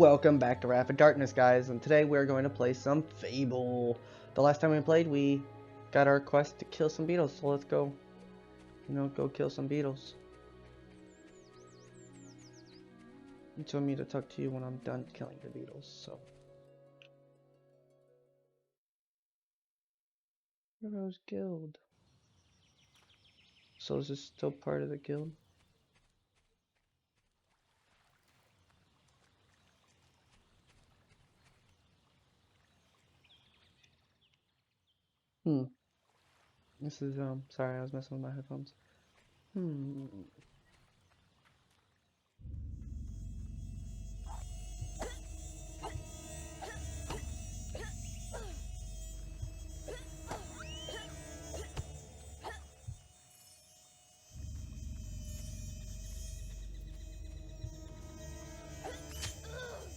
Welcome back to Wrath of Darkness, guys, and today we're going to play some Fable. The last time we played, we got our quest to kill some beetles, so let's go, go kill some beetles. You told me to talk to you when I'm done killing the beetles, so. Heroes Guild. So is this still part of the guild? This is, sorry, I was messing with my headphones.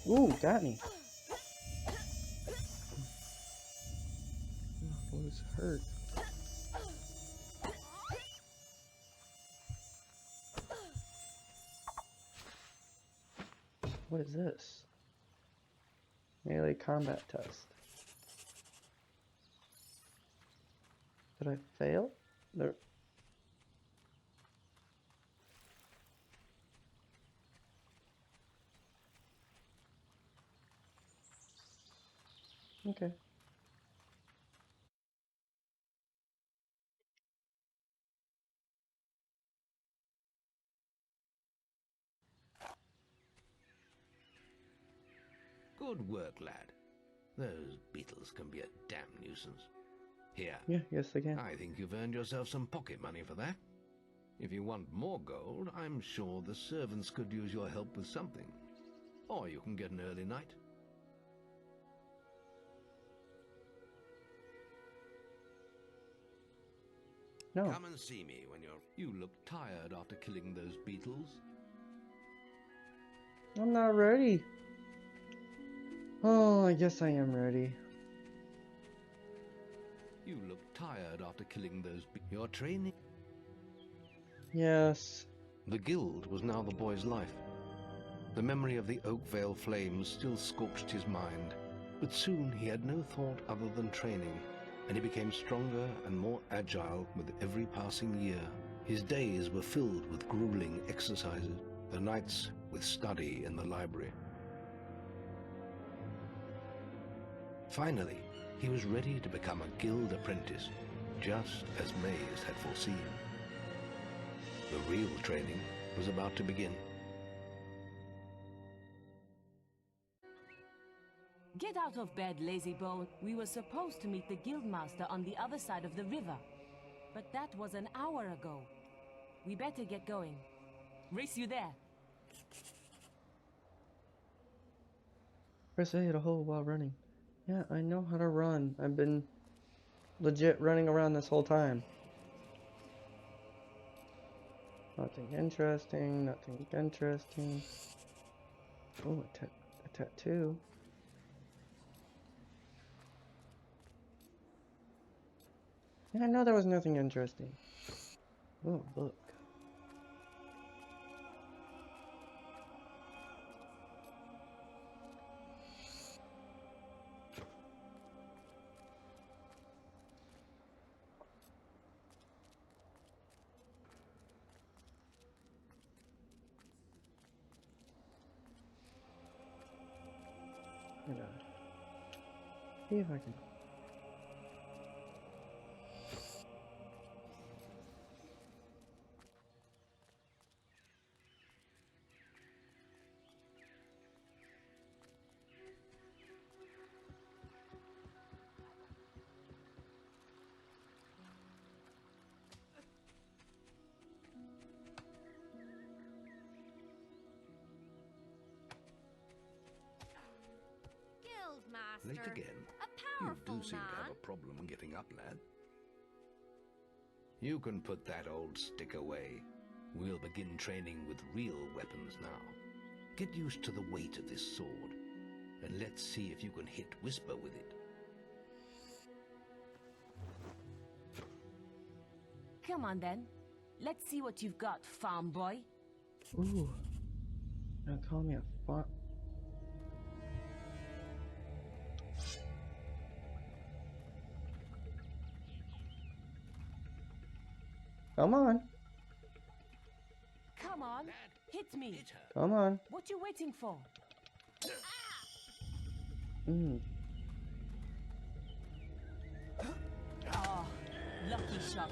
Ooh, got me. I was hurt. What is this? Melee combat test. Did I fail? There. Okay. Good work, lad. Those beetles can be a damn nuisance. Here. Yeah, yes they can. I think you've earned yourself some pocket money for that. If you want more gold, I'm sure the servants could use your help with something. Or you can get an early night. No. Come and see me when You look tired after killing those beetles. I'm not ready. Oh, I guess I am ready. You look tired after killing those Your training? Yes. The guild was now the boy's life. The memory of the Oakvale flames still scorched his mind, but soon he had no thought other than training, and he became stronger and more agile with every passing year. His days were filled with grueling exercises, the nights with study in the library. Finally, he was ready to become a guild apprentice, just as Maze had foreseen. The real training was about to begin. Get out of bed, lazy bone. We were supposed to meet the guildmaster on the other side of the river. But that was an hour ago. We better get going. Race you there. Press A to hold while running. Yeah, I know how to run. I've been legit running around this whole time. Nothing interesting, nothing interesting. Oh, a tattoo. Yeah, I know there was nothing interesting. Oh, look. See if I can. Late again? You do seem to have a problem getting up, lad. You can put that old stick away. We'll begin training with real weapons now. Get used to the weight of this sword, and let's see if you can hit Whisper with it. Come on then. Let's see what you've got, farm boy. Ooh. Now call me a farm. Come on. Come on, hit me. Hit her. Come on. What you waiting for? Mm. Oh, lucky shot.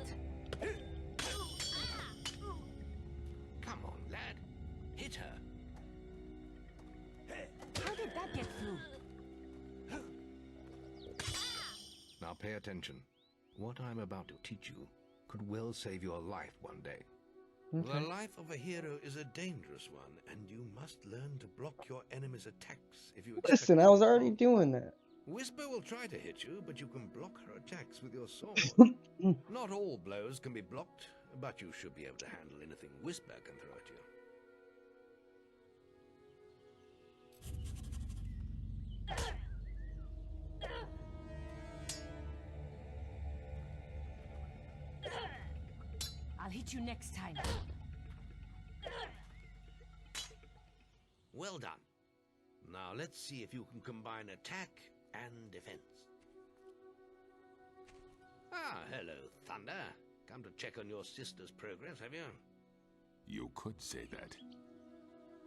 Come on, lad. Hit her. How did that get through? Now pay attention. What I'm about to teach you could well save your life one day. Okay. The life of a hero is a dangerous one, and you must learn to block your enemy's attacks if you expect Listen, I to was hit already them. doing that. Whisper will try to hit you, but you can block her attacks with your sword. Mm. Not all blows can be blocked, but you should be able to handle anything Whisper can throw at you. I'll hit you next time. Well done. Now let's see if you can combine attack and defense. Ah, hello, Thunder. Come to check on your sister's progress, have you? You could say that.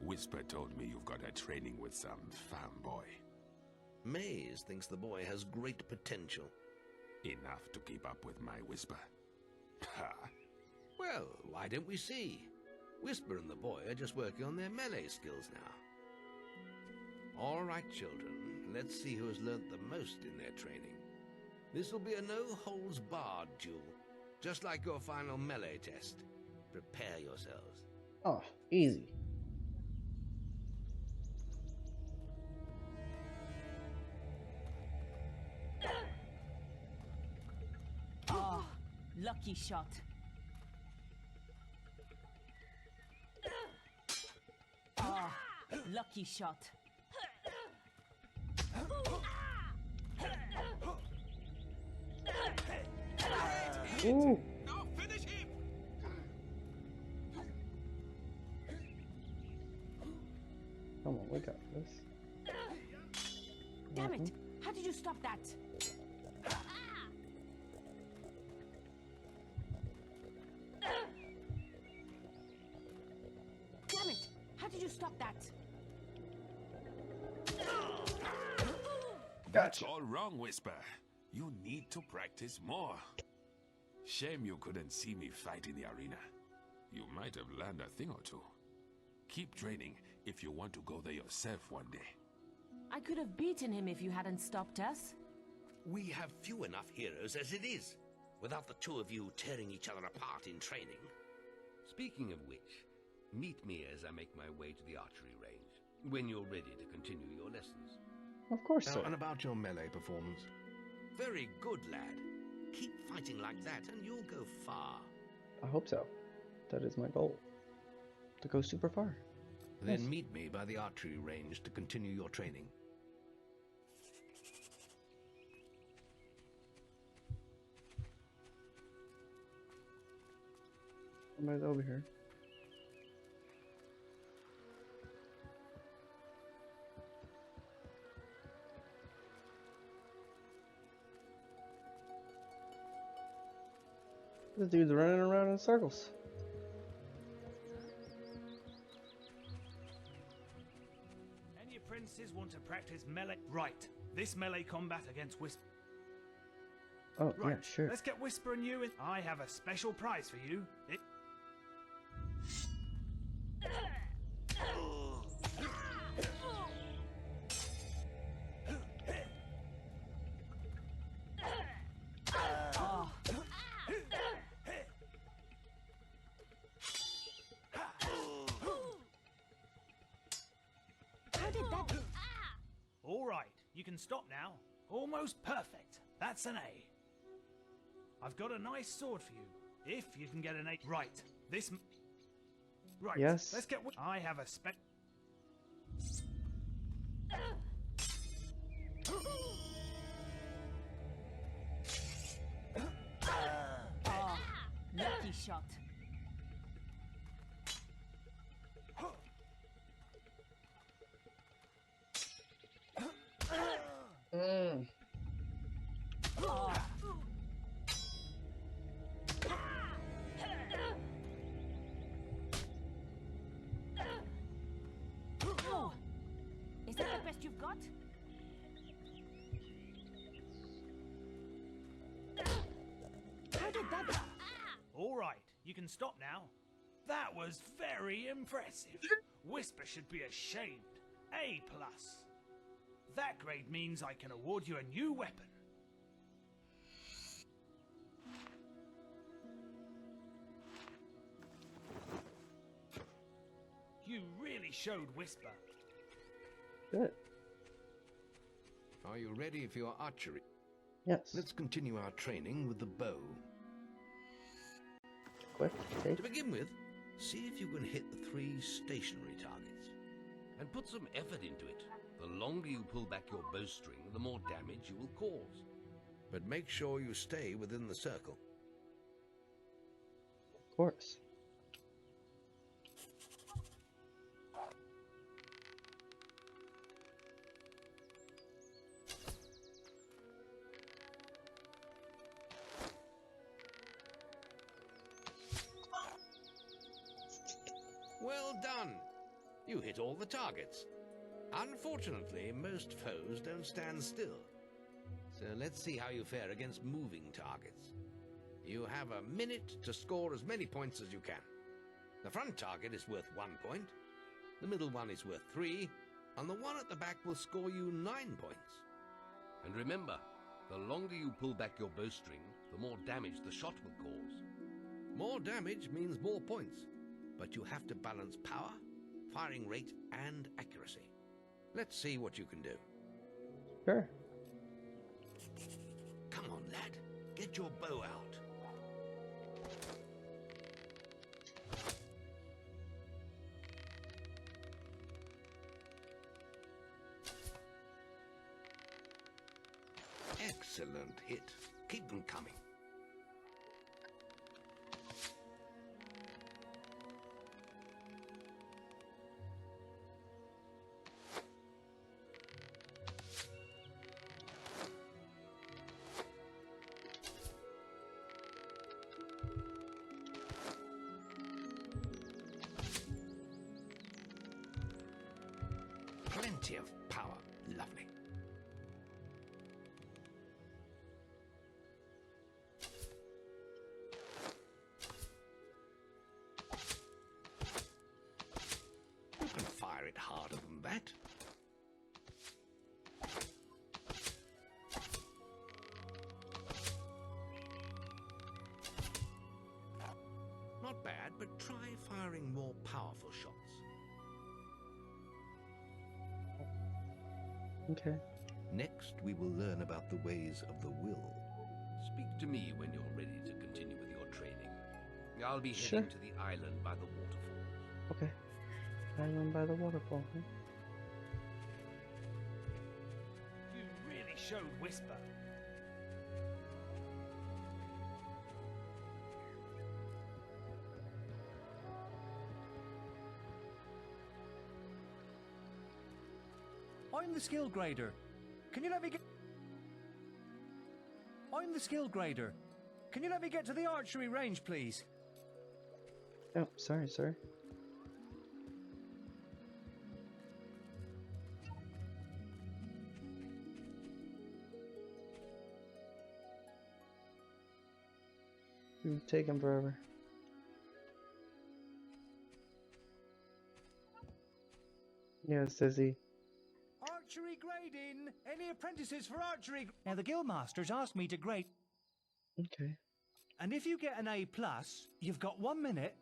Whisper told me you've got her training with some fanboy. Maze thinks the boy has great potential. Enough to keep up with my Whisper. Ha! Well, why don't we see? Whisper and the boy are just working on their melee skills now. All right, children, let's see who has learnt the most in their training. This will be a no-holds-barred duel, just like your final melee test. Prepare yourselves. Oh, easy. Oh, lucky shot. Oh, lucky shot. Ooh. Now finish him! Come on, we got this. Damn it! How did you stop that? Damn it! How did you stop that? That's all wrong, Whisper. You need to practice more. Shame you couldn't see me fight in the arena. You might have learned a thing or two. Keep training if you want to go there yourself one day. I could have beaten him if you hadn't stopped us. We have few enough heroes as it is, without the two of you tearing each other apart in training. Speaking of which, meet me as I make my way to the archery range, when you're ready to continue your lessons. Of course, Now, sir. and about your melee performance. Very good, lad. Keep fighting like that and you'll go far. I hope so. That is my goal. To go super far. Then Yes. meet me by the archery range to continue your training. Somebody's over here. This dude's running around in circles. Any apprentices want to practice melee? Right. This melee combat against Whisper. Oh, Right. yeah, sure. Let's get Whisper and you in. I have a special prize for you. Oh, how did that? All right. You can stop now. Almost perfect. That's an A. I've got a nice sword for you. If you can get an A. Right. This. Right. Yes. Let's get. I have a spec. Oh, lucky shot. Mm. Oh. Is that the best you've got? How did that... All right, you can stop now. That was very impressive. Whisper should be ashamed. A+. That grade means I can award you a new weapon. You really showed Whisper. Good. Are you ready for your archery? Yes. Let's continue our training with the bow. Quick. Okay. To begin with, see if you can hit the 3 stationary targets. And put some effort into it. The longer you pull back your bowstring, the more damage you will cause. But make sure you stay within the circle. Of course. Well done! You hit all the targets. Unfortunately, most foes don't stand still. So let's see how you fare against moving targets. You have a minute to score as many points as you can. The front target is worth 1 point, the middle one is worth 3, and the one at the back will score you 9 points. And remember, the longer you pull back your bowstring, the more damage the shot will cause. More damage means more points, but you have to balance power, firing rate, and accuracy. Let's see what you can do. Sure. Come on, lad. Get your bow out. Excellent hit. Keep them coming. Plenty of power. Lovely. You can fire it harder than that. Not bad, but try firing more powerful shots. Okay. Next, we will learn about the ways of the will. Speak to me when you're ready to continue with your training. I'll be Sure. heading to the island by the waterfalls. Okay. Island by the waterfall. Huh? You really showed Whisper. I'm the skill grader. Can you let me get... I'm the skill grader. Can you let me get to the archery range, please? Oh, sorry, sir. You're taking forever. Yes, Izzy. Archery grading! Any apprentices for archery? Now, the guildmasters asked me to grade... Okay. And if you get an A+, you've got 1 minute.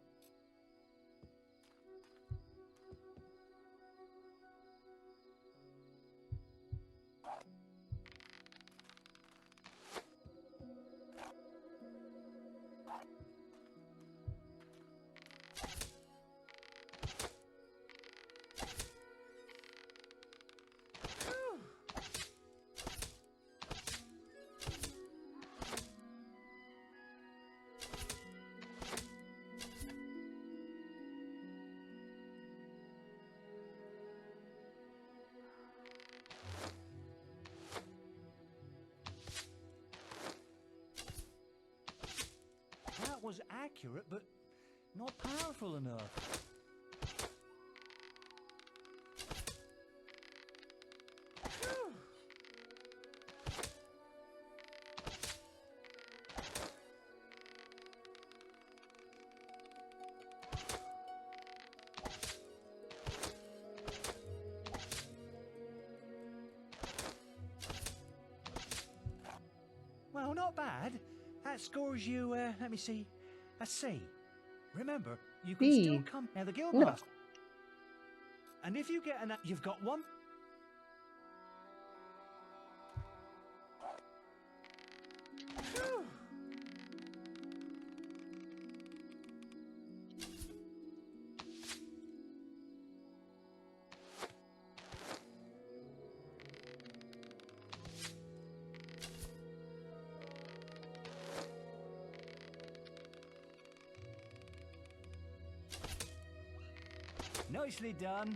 That was accurate, but not powerful enough. That scores you, let me see, a C. Remember, you can still B. come... Now, the No. Guildmaster... And if you get an... You've got one... Phew. Nicely done.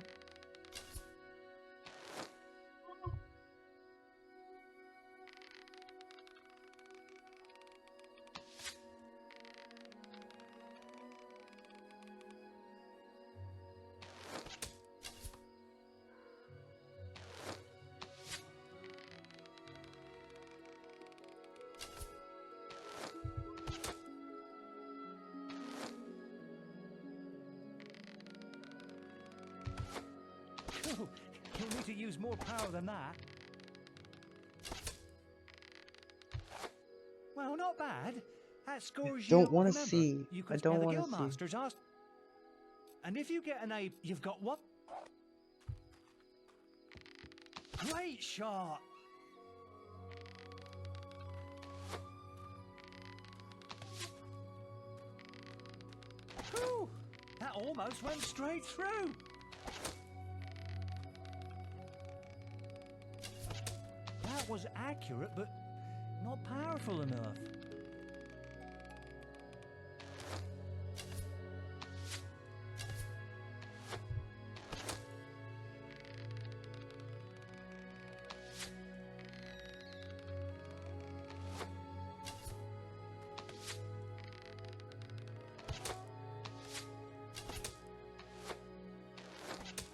Oh, you'll need to use more power than that. Well, not bad. That scores you... Don't want to Remember, see. you I can don't the want to see. Guildmasters asked... And if you get an A, you've got what? Great shot! Whew, that almost went straight through. That was accurate, but not powerful enough.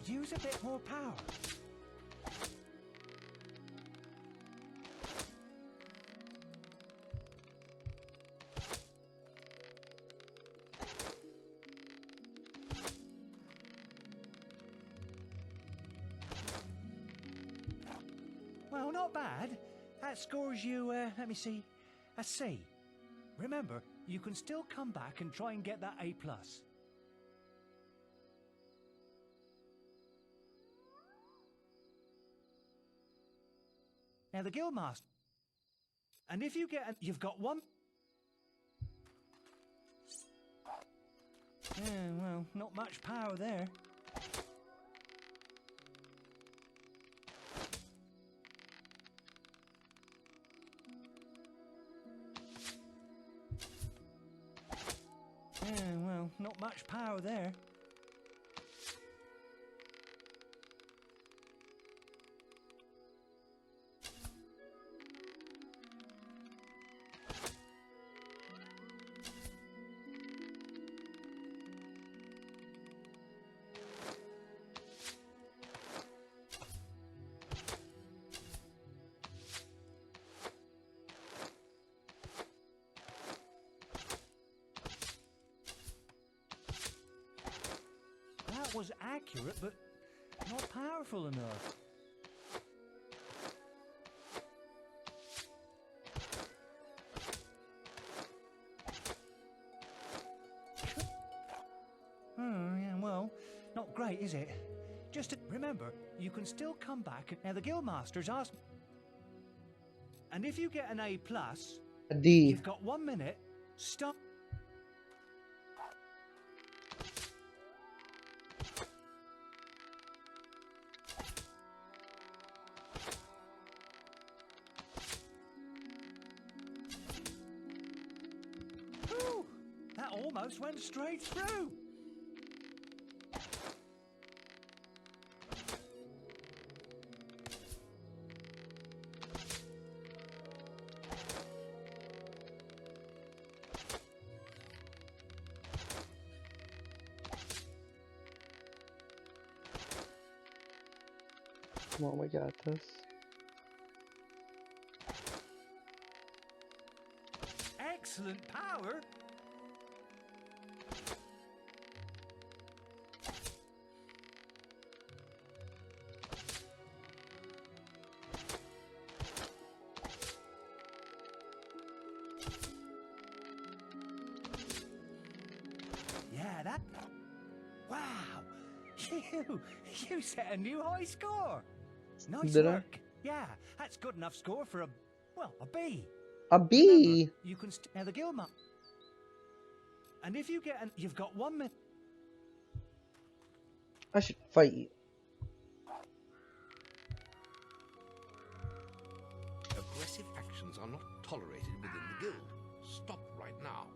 Use a bit more power. Well, not bad. That scores you, let me see, a C. Remember, you can still come back and try and get that A+. Now, the Guildmaster... And if you get... You've got one... Yeah, well, not much power there. Yeah, well, not much power there. That was accurate, but not powerful enough. Yeah, well, not great, is it? Just to remember, you can still come back. Now, the Guildmasters asked... And if you get an A+, A D. you've got 1 minute. Stop. Whew, that almost went straight through. Come on, we got this. Excellent power. You set a new high score. Nice Did I? work. Yeah, that's good enough score for a B. A Remember, B. you can now the Guildmaster. And if you get you've got 1 minute. I should fight you. Aggressive actions are not tolerated within the guild. Stop right now.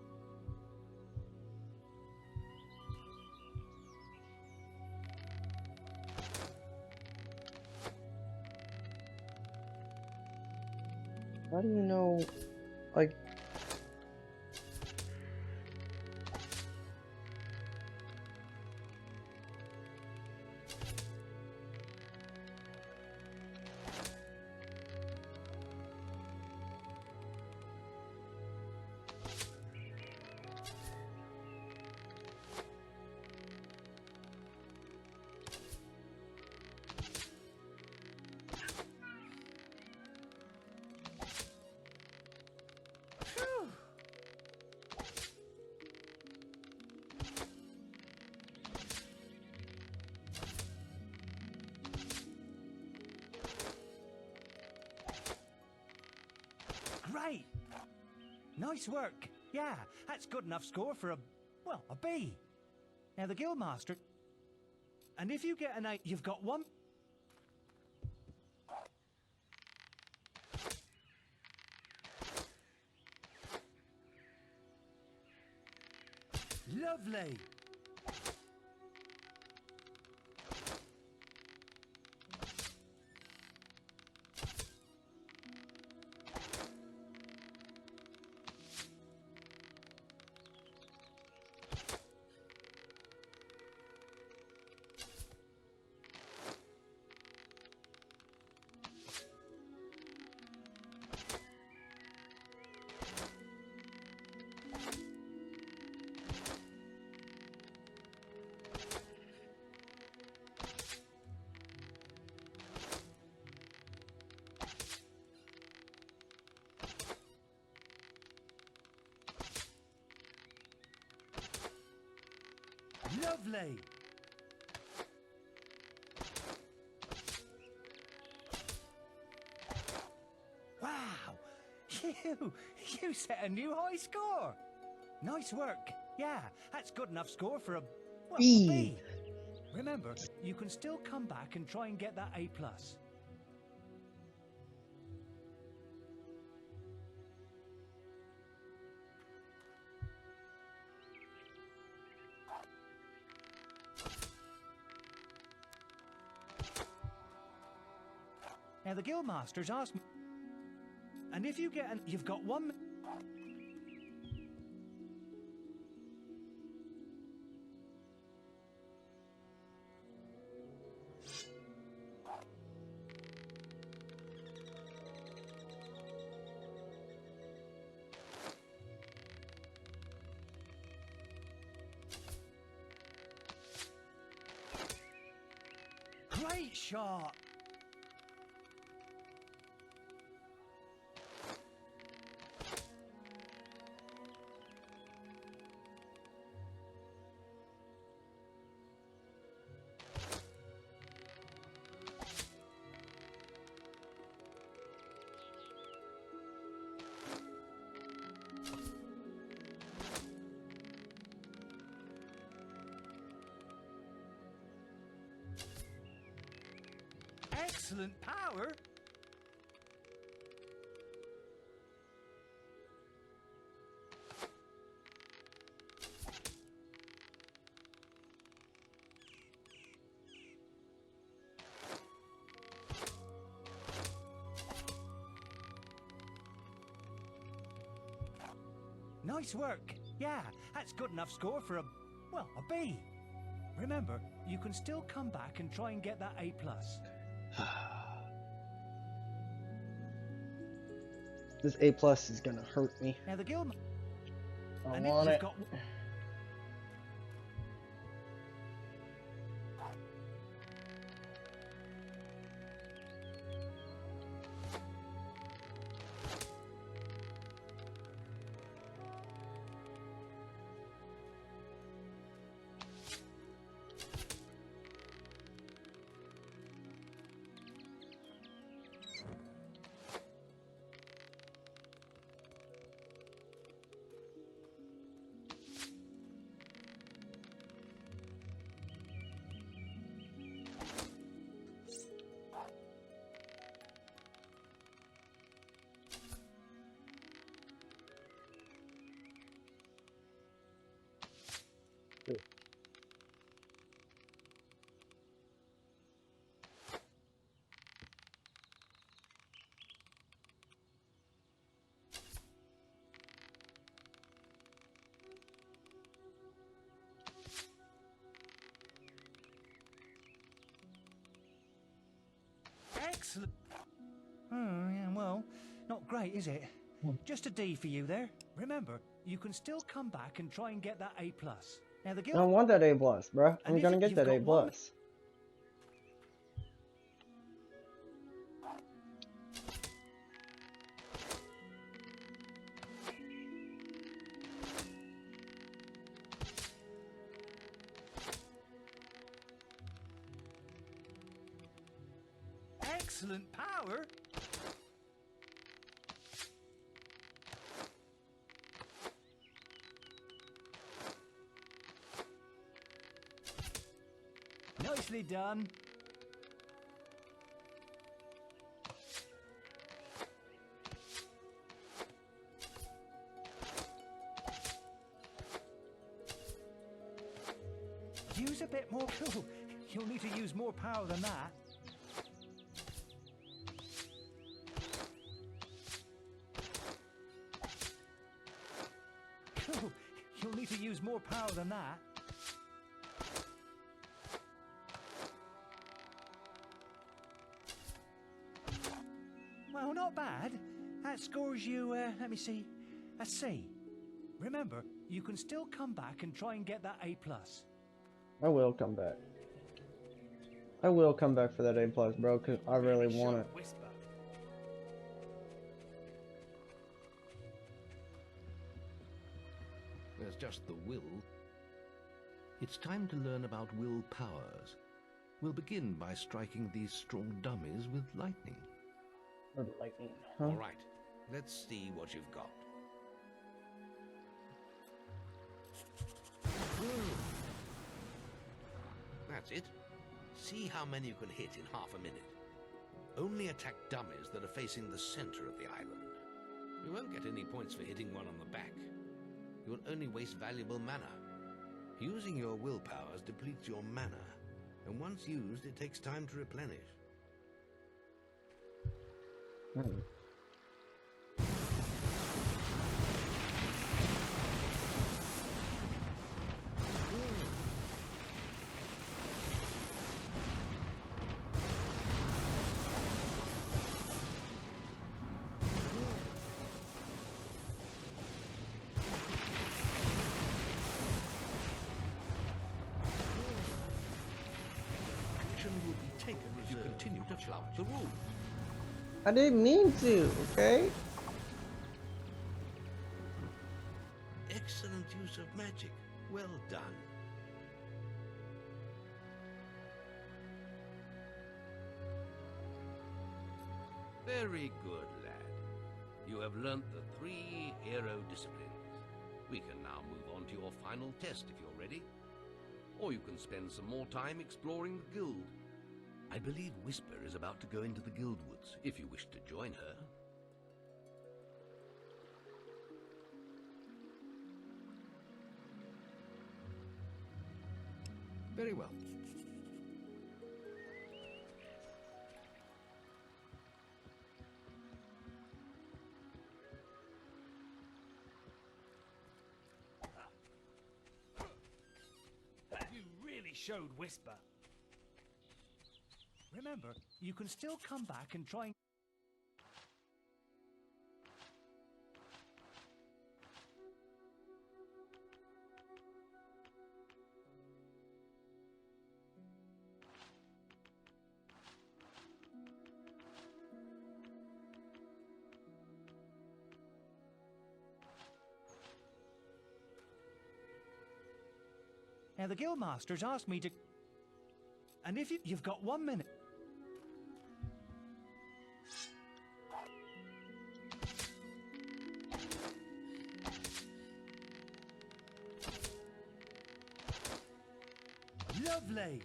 How do you know, like... Great. Nice work. Yeah, that's good enough score for a B. Now the Guildmaster. And if you get an 8, you've got 1. Lovely. Lovely. Wow. You set a new high score. Nice work. Yeah, that's good enough score for a B. B. Remember, you can still come back and try and get that A+. Now the Guildmaster's asked me, and if you get you've got 1. Great shot. Excellent power. Nice work. Yeah, that's good enough score for a B. Remember, you can still come back and try and get that A+. This A+ is gonna hurt me. Now the guild. I And want you've it. got. Excellent. Oh, yeah, well, not great, is it? Just a D for you there. Remember, you can still come back and try and get that A+. Now the I guild... don't want that A+, bro. I'm And if gonna get you've that got A+. one- Excellent power. Nicely done. Use a bit more. You'll need to use more power than that. You'll need to use more power than that. Well, not bad. That scores you, let me see, a C. Remember, you can still come back and try and get that A+. I will come back. I will come back for that A+, bro, because I really want it. Whisper. There's just the will. It's time to learn about will powers. We'll begin by striking these strong dummies with lightning. Lightning, huh? All right, let's see what you've got. That's it. See how many you can hit in half a minute. Only attack dummies that are facing the center of the island. You won't get any points for hitting one on the back. You will only waste valuable mana. Using your will powers depletes your mana, and once used, it takes time to replenish. Hmm. Action will be taken if you continue to flout the rules. I didn't mean to, okay? Excellent use of magic. Well done. Very good, lad. You have learnt the 3 hero disciplines. We can now move on to your final test if you're ready. Or you can spend some more time exploring the guild. I believe Whisper is about to go into the guild woods, if you wish to join her. Very well. You really showed Whisper. Remember, you can still come back and try and... Now, the guildmasters asked me to... And if you've got 1 minute... Lovely!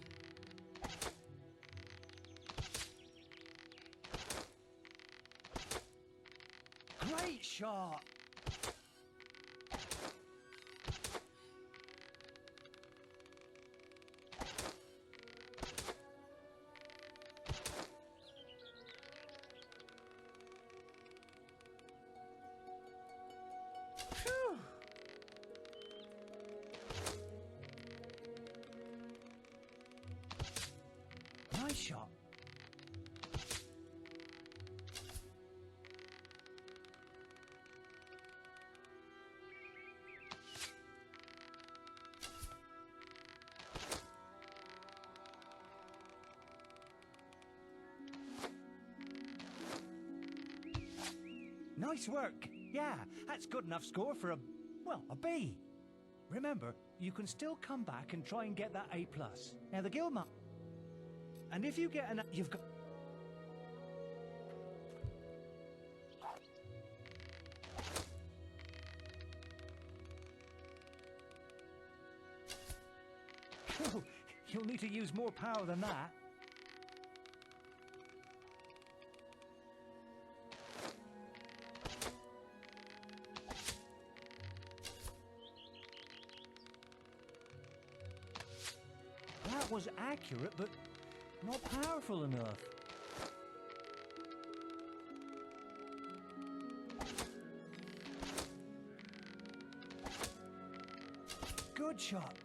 Great shot! Phew. Nice shot. Nice work. Yeah, that's good enough score for a B. Remember, you can still come back and try and get that A+. Now the Guildmaster... And if you get an... You've got... You'll need to use more power than that. That was accurate, but not powerful enough. Good shot.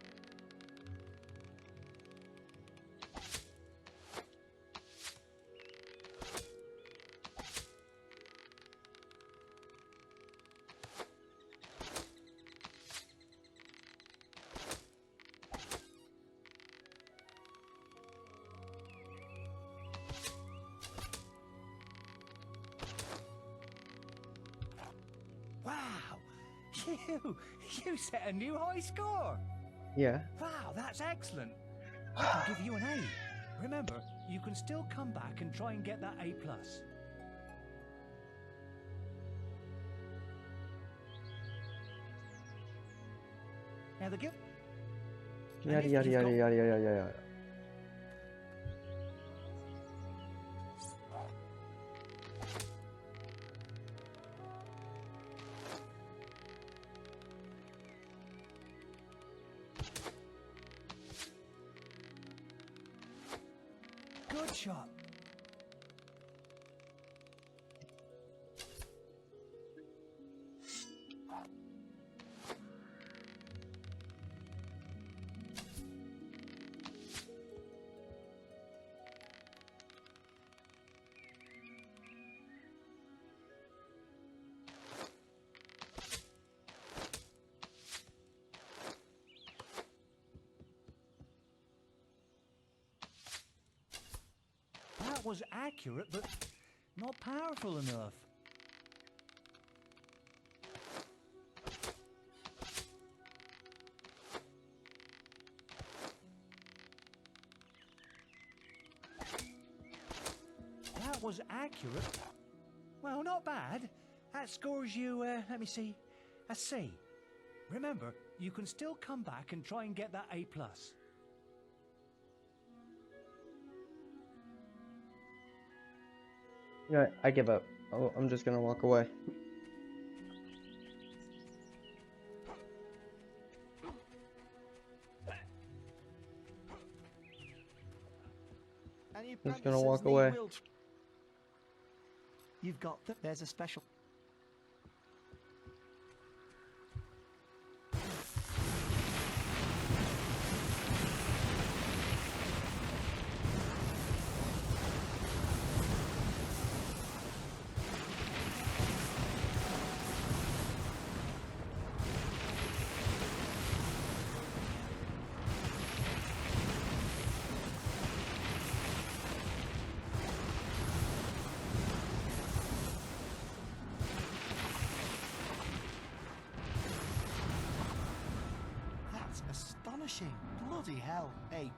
You set a new high score. Yeah. Wow, that's excellent. I can give you an A. Remember, you can still come back and try and get that A+. Now the guild. Yada yada yada yada yada yada. Good shot. That was accurate, but not powerful enough. That was accurate. Well, not bad. That scores you, let me see, a C. Remember, you can still come back and try and get that A+. Yeah, I give up. I'm just gonna walk away. Just gonna walk away. You've got there's a special. Astonishing. Bloody hell. A+.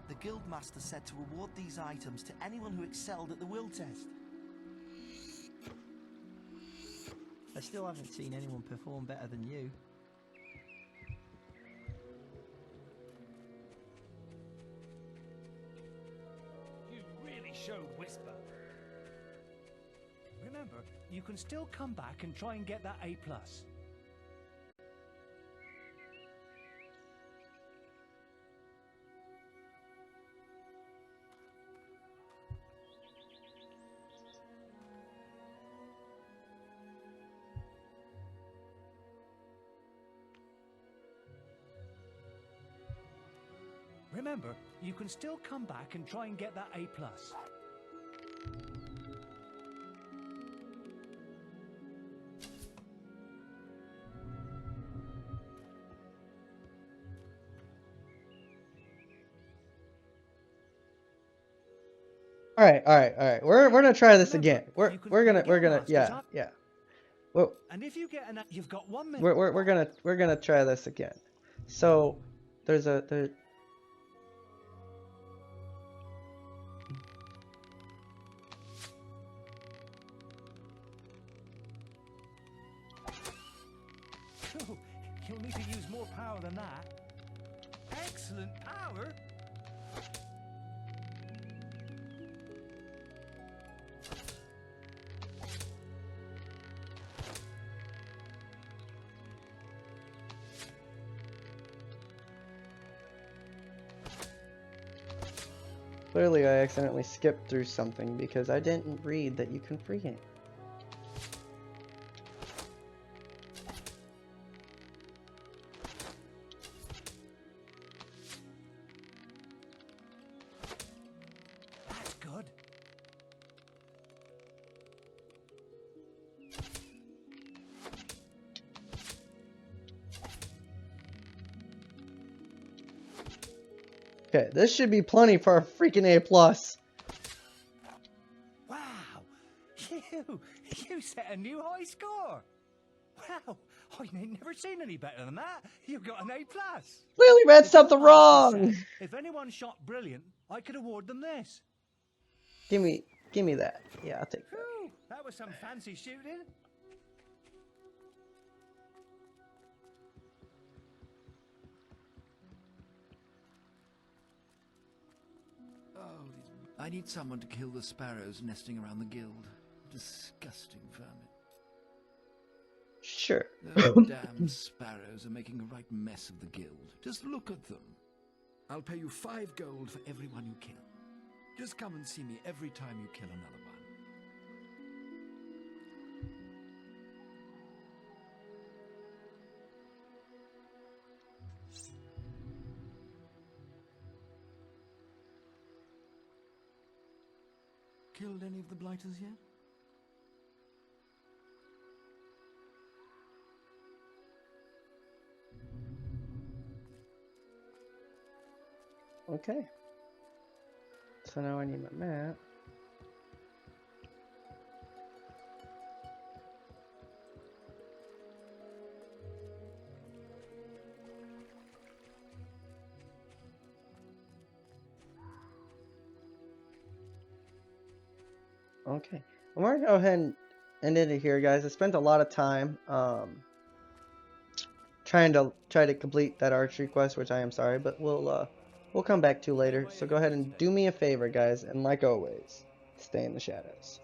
The Guildmaster said to award these items to anyone who excelled at the will test. I still haven't seen anyone perform better than you. You really showed Whisper. Remember, you can still come back and try and get that A+. Remember, you can still come back and try and get that A+. All right. We're gonna try this again. We're gonna yeah. Well, And if you get an, you've got 1 minute. we're gonna try this again. So there's a there. Oh, you'll need to use more power than that. Excellent power. Clearly, I accidentally skipped through something because I didn't read that you can free it. That's good. Okay, this should be plenty for a freaking A+. Wow, you set a new high score. Wow, I've never seen any better than that. You got an A+. Clearly read The something Guildmaster wrong. said, if anyone shot brilliant, I could award them this. Give me that. Yeah, I'll take that. Whew, that was some fancy shooting. I need someone to kill the sparrows nesting around the guild. Disgusting vermin. Sure. Those damn sparrows are making a right mess of the guild. Just look at them. I'll pay you 5 gold for every one you kill. Just come and see me every time you kill another one. Killed any of the blighters yet? Okay. So now I need my map. Okay, I'm gonna go ahead and end it here, guys. I spent a lot of time trying to complete that archery quest, which I am sorry, but we'll come back to later. So go ahead and do me a favor, guys, and like always, stay in the shadows.